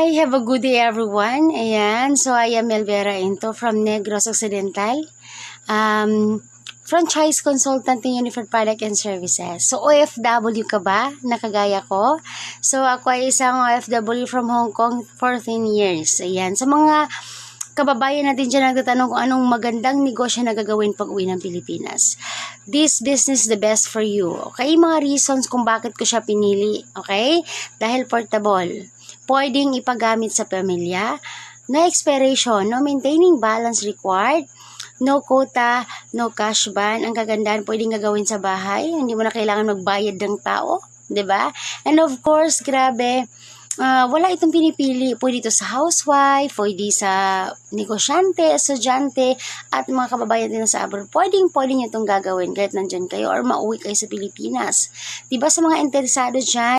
Hi, have a good day everyone. Ayan, so I am Melvera Into from Negros Occidental. Franchise consultant ng Unified Product and Services. So, OFW ka ba? Nakagaya ko? So, ako ay isang OFW from Hong Kong 14 years. Ayan, sa mga kababayan natin dyan nagtatanong kung anong magandang negosyo na gagawin pag uwi ng Pilipinas. This business is the best for you. Okay? Mga reasons kung bakit ko siya pinili. Okay? Dahil portable. Pwedeng ipagamit sa pamilya. No expiration. No maintaining balance required. No quota. No cash ban. Ang kagandahan, pwedeng gagawin sa bahay. Hindi mo na kailangan magbayad ng tao. 'Di ba? And of course, grabe, wala itong pinipili. Pwede ito sa housewife, pwede sa negosyante, estudyante, at mga kababayan din sa abroad. Pwede nyo itong gagawin kahit nandyan kayo or mauwi kayo sa Pilipinas. Diba sa mga interesado dyan,